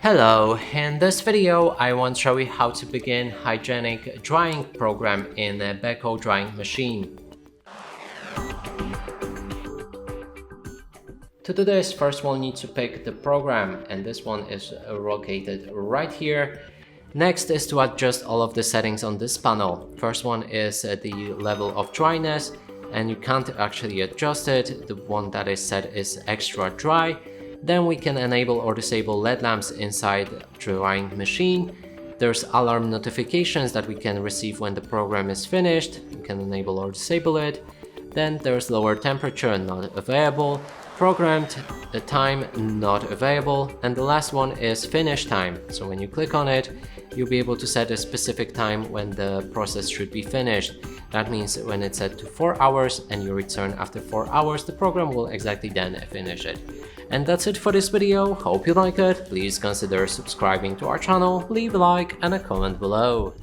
Hello, in this video I want to show you how to begin hygienic drying program in a Beko drying machine. To do this, first we'll need to pick the program, and this one is located right here. Next is to adjust all of the settings on this panel. First one is the level of dryness, and you can't actually adjust it. The one that is set is extra dry. Then we can enable or disable LED lamps inside the drying machine. There's alarm notifications that we can receive when the program is finished. We can enable or disable it. Then there's lower temperature, not available. Programmed time, not available. And the last one is finish time. So when you click on it, you'll be able to set a specific time when the process should be finished. That means when it's set to 4 hours and you return after 4 hours, the program will exactly then finish it. And that's it for this video. Hope you like it. Please consider subscribing to our channel, leave a like and a comment below.